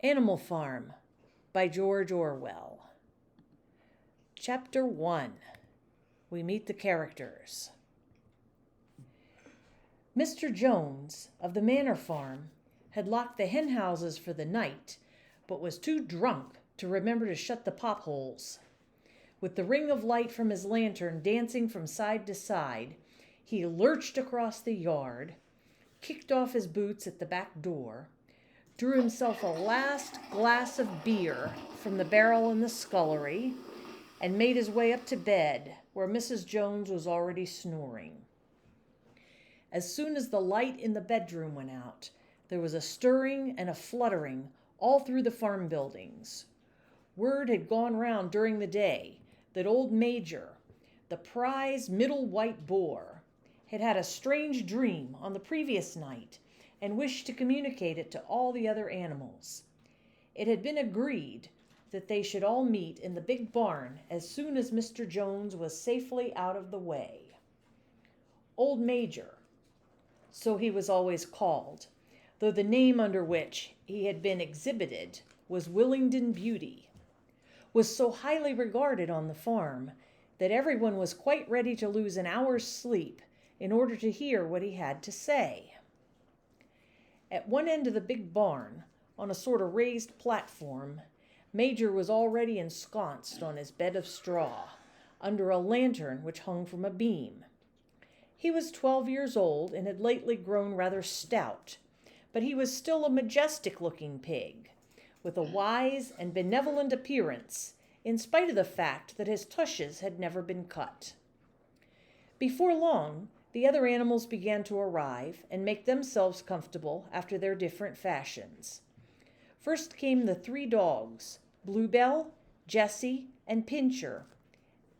Animal Farm by George Orwell. Chapter 1. We meet the characters. Mr. Jones of the Manor farm had locked the hen houses for the night, but was too drunk to remember to shut the potholes. With the ring of light from his lantern dancing from side to side, he lurched across the yard, kicked off his boots at the back door, drew himself a last glass of beer from the barrel in the scullery, and made his way up to bed, where Mrs. Jones was already snoring. As soon as the light in the bedroom went out, there was a stirring and a fluttering all through the farm buildings. Word had gone round during the day that old Major, the prize middle white boar, had had a strange dream on the previous night and wished to communicate it to all the other animals. It had been agreed that they should all meet in the big barn as soon as Mr. Jones was safely out of the way. Old Major, so he was always called, though the name under which he had been exhibited was Willingdon Beauty, was so highly regarded on the farm that everyone was quite ready to lose an hour's sleep in order to hear what he had to say. At one end of the big barn, on a sort of raised platform, Major was already ensconced on his bed of straw, under a lantern which hung from a beam. He was 12 years old and had lately grown rather stout, but he was still a majestic-looking pig, with a wise and benevolent appearance, in spite of the fact that his tushes had never been cut. Before long, the other animals began to arrive and make themselves comfortable after their different fashions. First came the 3 dogs, Bluebell, Jessie, and Pincher,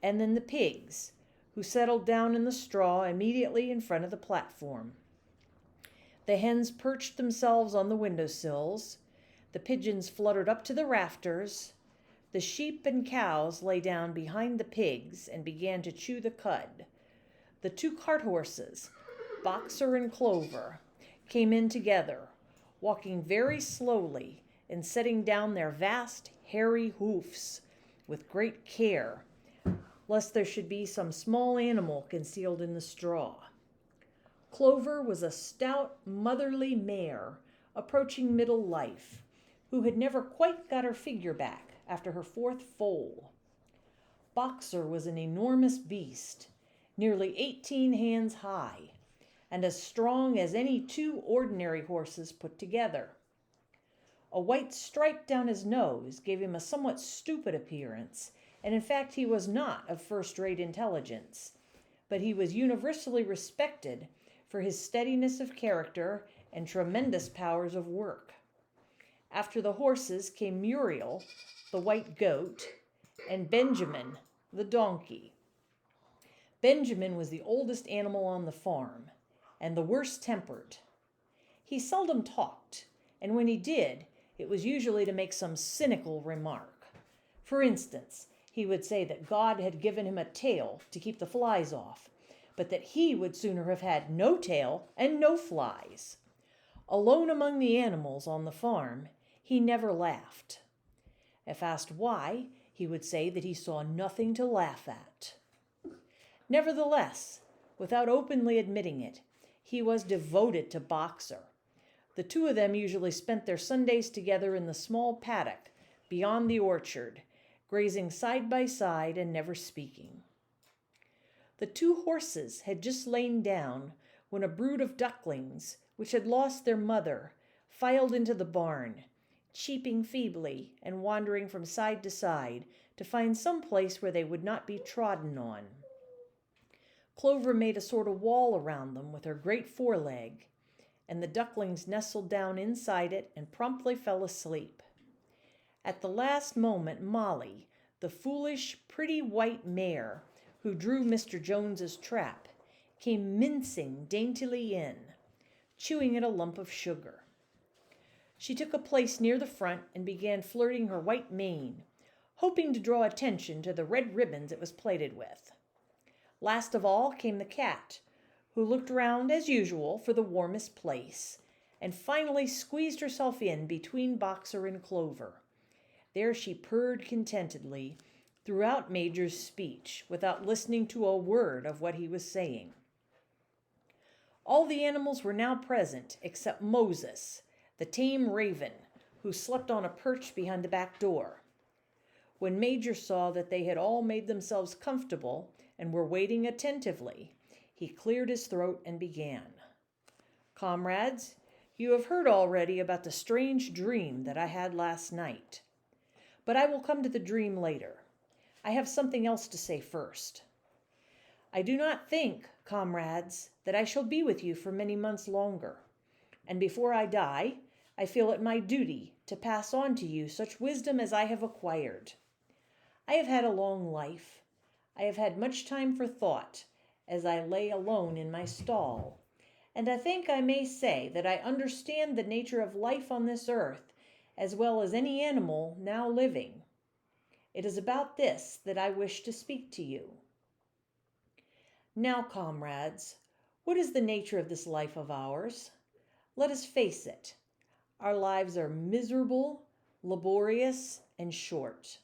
and then the pigs, who settled down in the straw immediately in front of the platform. The hens perched themselves on the windowsills, the pigeons fluttered up to the rafters, the sheep and cows lay down behind the pigs and began to chew the cud. The 2 cart horses, Boxer and Clover, came in together, walking very slowly and setting down their vast, hairy hoofs with great care, lest there should be some small animal concealed in the straw. Clover was a stout, motherly mare approaching middle life, who had never quite got her figure back after her 4th foal. Boxer was an enormous beast, nearly 18 hands high, and as strong as any 2 ordinary horses put together. A white stripe down his nose gave him a somewhat stupid appearance, and in fact he was not of first-rate intelligence, but he was universally respected for his steadiness of character and tremendous powers of work. After the horses came Muriel, the white goat, and Benjamin, the donkey. Benjamin was the oldest animal on the farm, and the worst tempered. He seldom talked, and when he did, it was usually to make some cynical remark. For instance, he would say that God had given him a tail to keep the flies off, but that he would sooner have had no tail and no flies. Alone among the animals on the farm, he never laughed. If asked why, he would say that he saw nothing to laugh at. Nevertheless, without openly admitting it, he was devoted to Boxer. The 2 of them usually spent their Sundays together in the small paddock beyond the orchard, grazing side by side and never speaking. The 2 horses had just lain down when a brood of ducklings, which had lost their mother, filed into the barn, cheeping feebly and wandering from side to side to find some place where they would not be trodden on. Clover made a sort of wall around them with her great foreleg, and the ducklings nestled down inside it and promptly fell asleep. At the last moment, Molly, the foolish, pretty white mare who drew Mr. Jones's trap, came mincing daintily in, chewing at a lump of sugar. She took a place near the front and began flirting her white mane, hoping to draw attention to the red ribbons it was plaited with. Last of all came the cat, who looked round as usual for the warmest place, and finally squeezed herself in between Boxer and Clover. There she purred contentedly throughout Major's speech, without listening to a word of what he was saying. All the animals were now present, except Moses, the tame raven, who slept on a perch behind the back door. When Major saw that they had all made themselves comfortable and were waiting attentively, he cleared his throat and began. Comrades, you have heard already about the strange dream that I had last night. But I will come to the dream later. I have something else to say first. I do not think, comrades, that I shall be with you for many months longer. And before I die, I feel it my duty to pass on to you such wisdom as I have acquired. I have had a long life. I have had much time for thought as I lay alone in my stall. And I think I may say that I understand the nature of life on this earth as well as any animal now living. It is about this that I wish to speak to you. Now, comrades, what is the nature of this life of ours? Let us face it. Our lives are miserable, laborious, and short.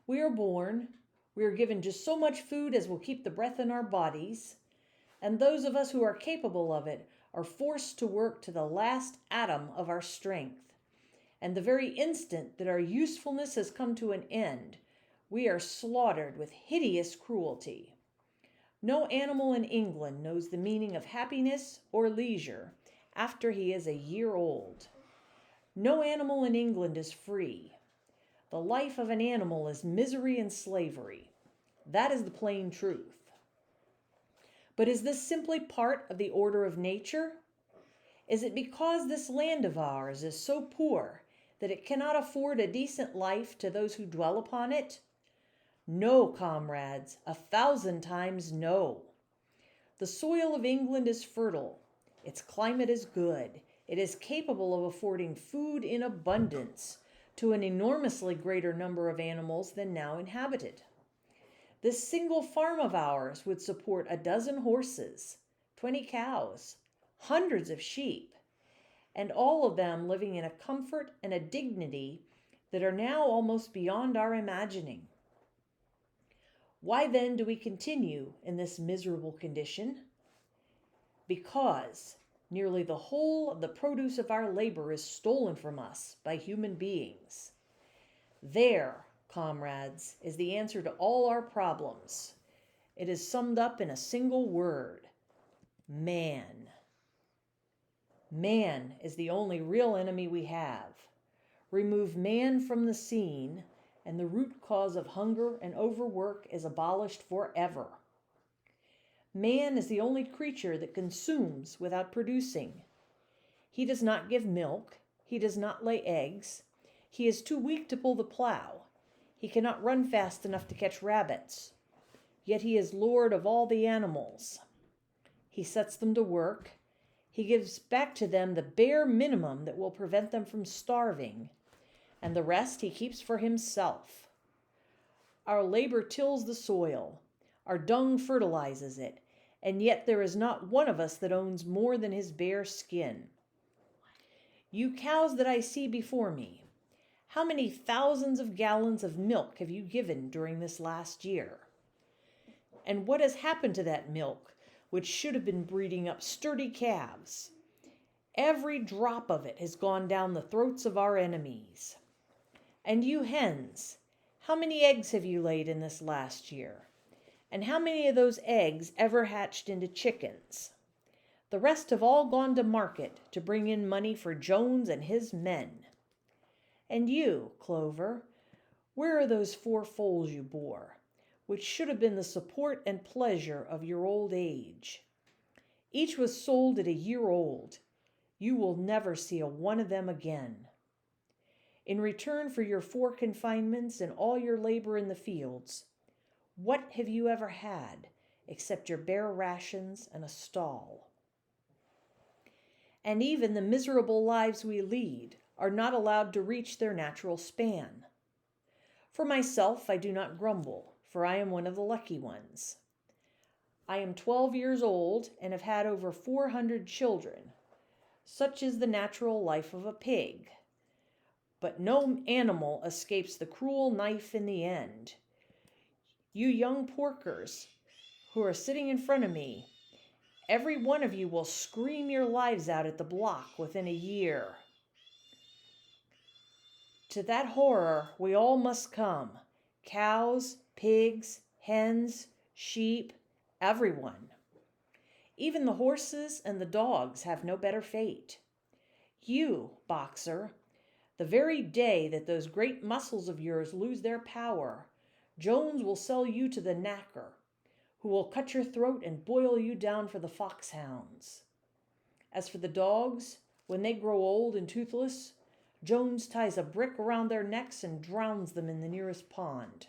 We are born, we are given just so much food as will keep the breath in our bodies, and those of us who are capable of it are forced to work to the last atom of our strength. And the very instant that our usefulness has come to an end, we are slaughtered with hideous cruelty. No animal in England knows the meaning of happiness or leisure after he is a year old. No animal in England is free. The life of an animal is misery and slavery. That is the plain truth. But is this simply part of the order of nature? Is it because this land of ours is so poor that it cannot afford a decent life to those who dwell upon it? No, comrades, 1,000 times no. The soil of England is fertile. Its climate is good. It is capable of affording food in abundance to an enormously greater number of animals than now inhabited. This single farm of ours would support 12 horses, 20 cows, hundreds of sheep, and all of them living in a comfort and a dignity that are now almost beyond our imagining. Why then do we continue in this miserable condition? Because nearly the whole of the produce of our labor is stolen from us by human beings. There, comrades, is the answer to all our problems. It is summed up in a single word: man. Man is the only real enemy we have. Remove man from the scene, and the root cause of hunger and overwork is abolished forever. Man is the only creature that consumes without producing. He does not give milk. He does not lay eggs. He is too weak to pull the plow. He cannot run fast enough to catch rabbits. Yet he is lord of all the animals. He sets them to work. He gives back to them the bare minimum that will prevent them from starving, and the rest he keeps for himself. Our labor tills the soil. Our dung fertilizes it, and yet there is not one of us that owns more than his bare skin. You cows that I see before me, how many thousands of gallons of milk have you given during this last year? And what has happened to that milk, which should have been breeding up sturdy calves? Every drop of it has gone down the throats of our enemies. And you hens, how many eggs have you laid in this last year? And how many of those eggs ever hatched into chickens? The rest have all gone to market to bring in money for Jones and his men. And you, Clover, where are those 4 foals you bore, which should have been the support and pleasure of your old age? Each was sold at a year old. You will never see a one of them again. In return for your 4 confinements and all your labor in the fields, what have you ever had except your bare rations and a stall? And even the miserable lives we lead are not allowed to reach their natural span. For myself, I do not grumble, for I am one of the lucky ones. I am 12 years old and have had over 400 children, Such is the natural life of a pig. But no animal escapes the cruel knife in the end. You young porkers who are sitting in front of me, every one of you will scream your lives out at the block within a year. To that horror we all must come. Cows, pigs, hens, sheep, everyone. Even the horses and the dogs have no better fate. You, boxer, the very day that those great muscles of yours lose their power, Jones will sell you to the knacker, who will cut your throat and boil you down for the foxhounds. As for the dogs, when they grow old and toothless, Jones ties a brick around their necks and drowns them in the nearest pond.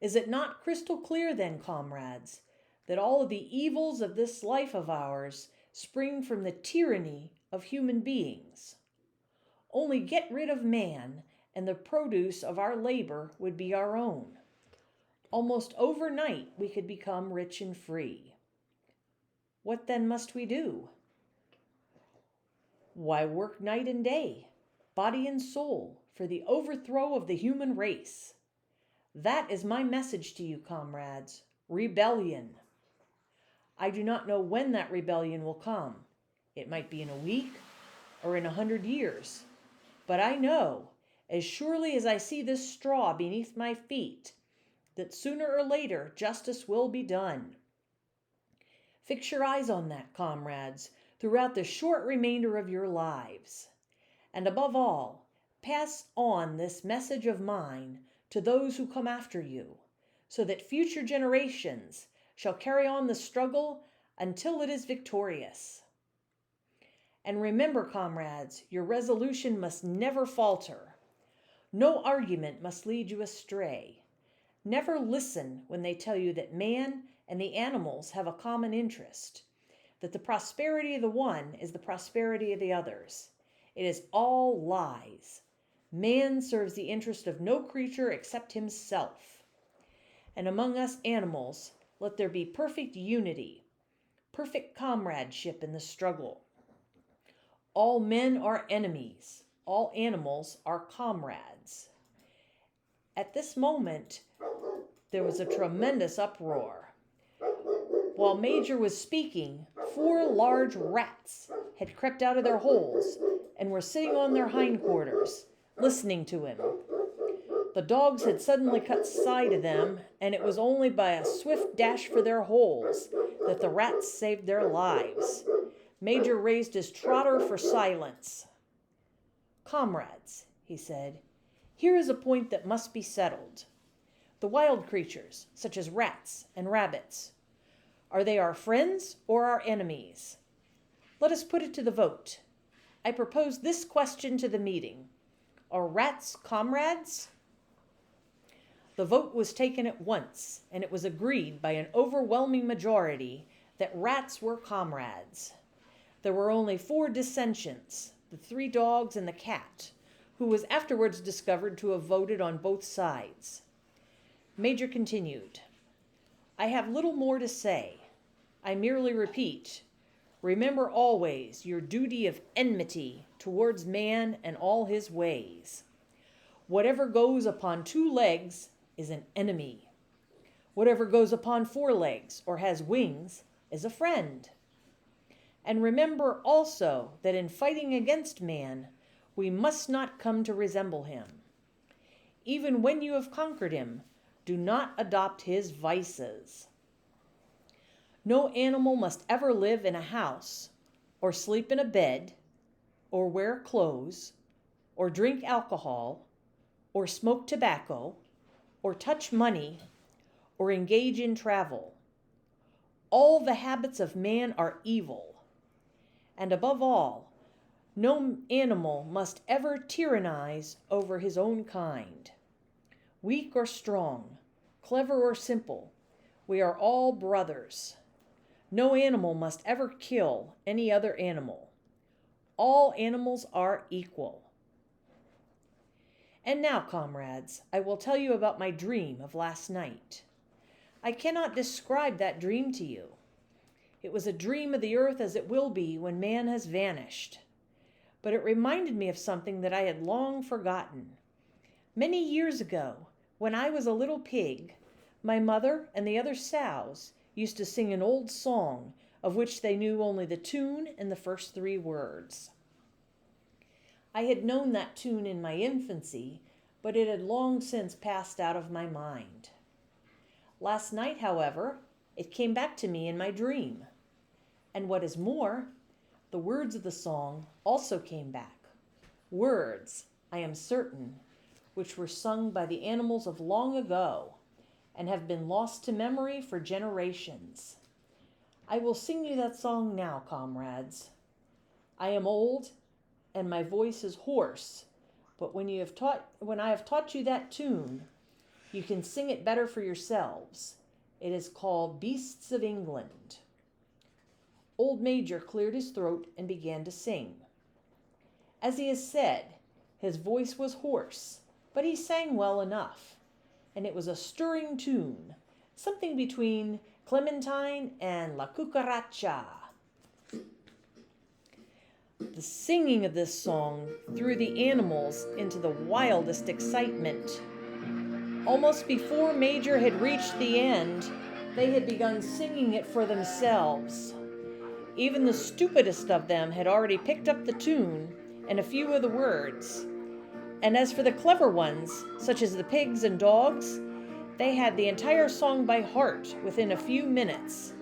Is it not crystal clear then, comrades, that all of the evils of this life of ours spring from the tyranny of human beings? Only get rid of man, and the produce of our labor would be our own. Almost overnight we could become rich and free. What then must we do? Why, work night and day, body and soul, for the overthrow of the human race. That is my message to you, comrades. Rebellion. I do not know when that rebellion will come. It might be in a week or in 100 years. But I know, as surely as I see this straw beneath my feet, that sooner or later justice will be done. Fix your eyes on that, comrades, throughout the short remainder of your lives. And above all, pass on this message of mine to those who come after you, so that future generations shall carry on the struggle until it is victorious. And remember, comrades, your resolution must never falter. No argument must lead you astray. Never listen when they tell you that man and the animals have a common interest, that the prosperity of the one is the prosperity of the others. It is all lies. Man serves the interest of no creature except himself. And among us animals, let there be perfect unity, perfect comradeship in the struggle. All men are enemies. All animals are comrades. At this moment, there was a tremendous uproar. While Major was speaking, 4 large rats had crept out of their holes and were sitting on their hindquarters, listening to him. The dogs had suddenly caught sight of them, and it was only by a swift dash for their holes that the rats saved their lives. Major raised his trotter for silence. Comrades, he said, here is a point that must be settled. The wild creatures, such as rats and rabbits, are they our friends or our enemies? Let us put it to the vote. I propose this question to the meeting. Are rats comrades? The vote was taken at once, and it was agreed by an overwhelming majority that rats were comrades. There were only 4 dissensions, the 3 dogs and the cat, who was afterwards discovered to have voted on both sides. Major continued, I have little more to say. I merely repeat, remember always your duty of enmity towards man and all his ways. Whatever goes upon 2 legs is an enemy. Whatever goes upon 4 legs or has wings is a friend. And remember also that in fighting against man, we must not come to resemble him. Even when you have conquered him, do not adopt his vices. No animal must ever live in a house, or sleep in a bed, or wear clothes, or drink alcohol, or smoke tobacco, or touch money, or engage in travel. All the habits of man are evil. And above all, no animal must ever tyrannize over his own kind. Weak or strong, clever or simple, we are all brothers. No animal must ever kill any other animal. All animals are equal. And now, comrades, I will tell you about my dream of last night. I cannot describe that dream to you. It was a dream of the earth as it will be when man has vanished. But it reminded me of something that I had long forgotten. Many years ago, when I was a little pig, my mother and the other sows used to sing an old song of which they knew only the tune and the first 3 words. I had known that tune in my infancy, but it had long since passed out of my mind. Last night, however, it came back to me in my dream. And what is more, the words of the song also came back. Words, I am certain, which were sung by the animals of long ago and have been lost to memory for generations. I will sing you that song now, comrades. I am old and my voice is hoarse, but when I have taught you that tune, you can sing it better for yourselves. It is called Beasts of England. Old Major cleared his throat and began to sing. As he has said, his voice was hoarse, but he sang well enough, and it was a stirring tune, something between Clementine and La Cucaracha. The singing of this song threw the animals into the wildest excitement. Almost before Major had reached the end, they had begun singing it for themselves. Even the stupidest of them had already picked up the tune and a few of the words. And as for the clever ones, such as the pigs and dogs, they had the entire song by heart within a few minutes.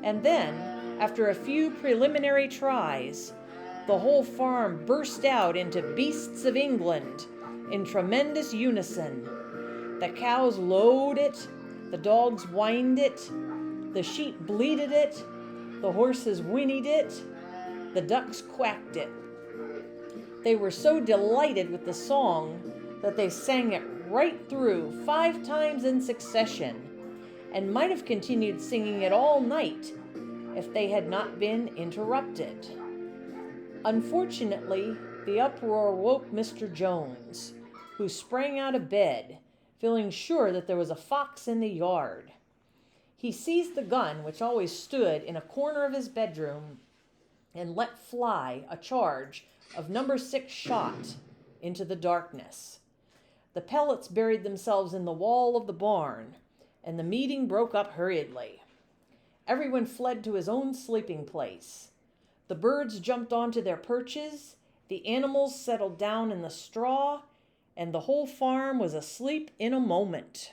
And then, after a few preliminary tries, the whole farm burst out into Beasts of England in tremendous unison. The cows lowed it, the dogs whined it, the sheep bleated it, the horses whinnied it, the ducks quacked it. They were so delighted with the song that they sang it right through 5 times in succession, and might have continued singing it all night if they had not been interrupted. Unfortunately, the uproar woke Mr. Jones, who sprang out of bed, feeling sure that there was a fox in the yard. He seized the gun, which always stood in a corner of his bedroom, and let fly a charge of number 6 shot into the darkness. The pellets buried themselves in the wall of the barn, and the meeting broke up hurriedly. Everyone fled to his own sleeping place. The birds jumped onto their perches, the animals settled down in the straw, and the whole farm was asleep in a moment.